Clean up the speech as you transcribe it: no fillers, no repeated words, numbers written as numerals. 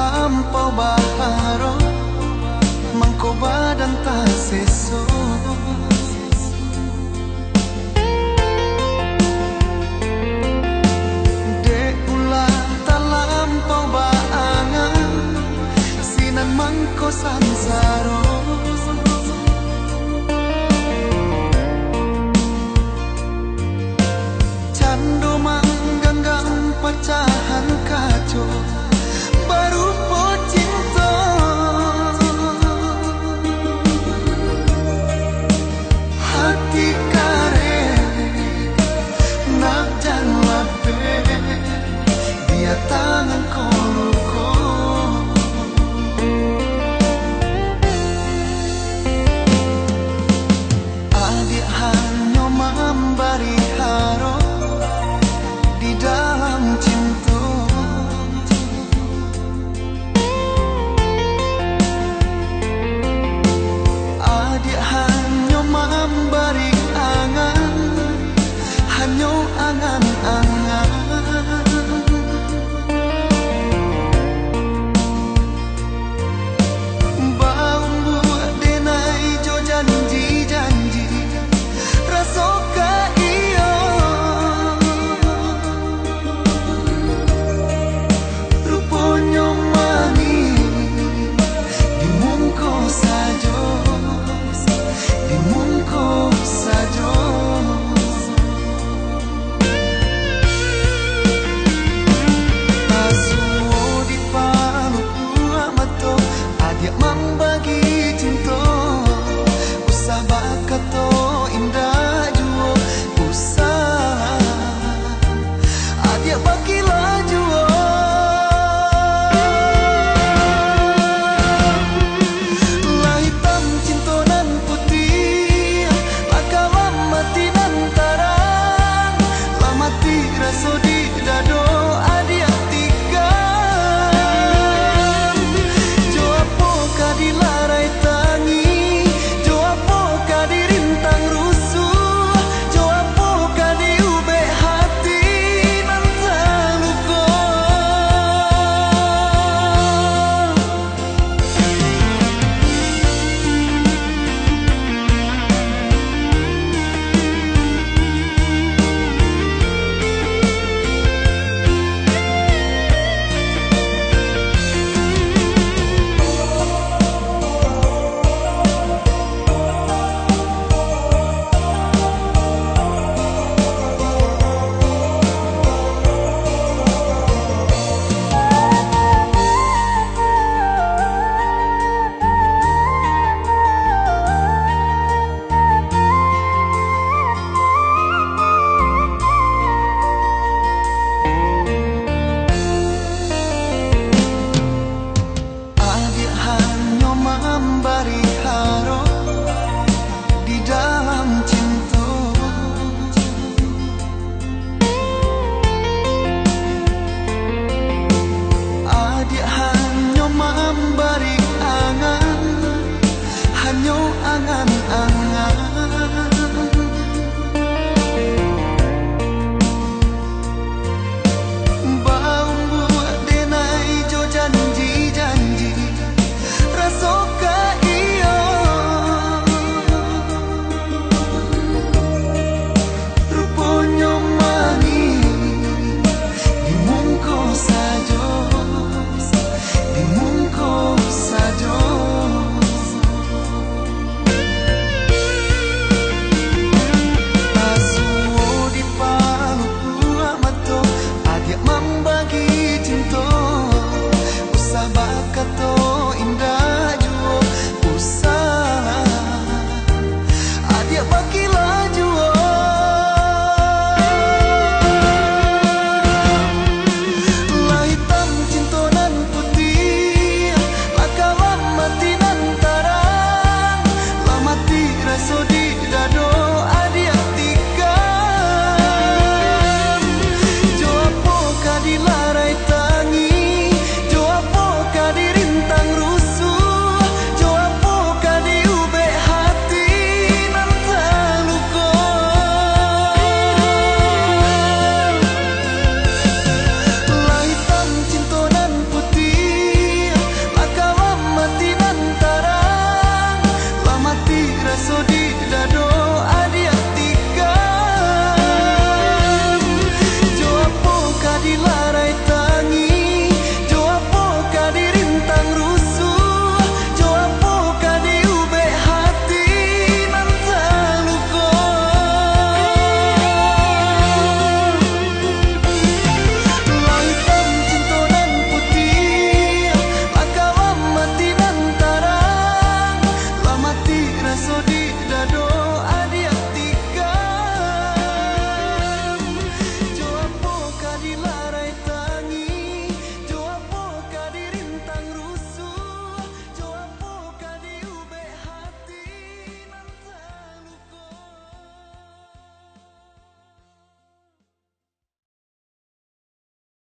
lampau baharo mangko badan tak seso dek ulah tak lampau baangan sinan mangko sansaro candu manggangang pecahan kaco baru po cinta hati kare nak jangan lape dia tangan koluko adik hanya memberi haro di dalam cinta adik hanya memberi angan hanya angan-angan baum buat denai jo janji-janji rasoka iyo rupanya manis dimungko sajo dimungko sajo asuo di paluku amato adik membagi cinta usah bakato indah juo usah adik bagilah juo lah hitam cinta nan putih bakalan mati nan tarang lah mati raso di dado adik tiga jo apo kadilarai tangi jo apo kadirintang rusuh jo apo kadiube hati nan terluka adik hanya memberi haro di dalam cinta adik hanya memberi angan hanya angan-angan baum buat denai jo janji-janji rasoka iyo rupanya manis dimungko sajo dimungko sajo asuo di paluku amato adik membagi cinta usah bakato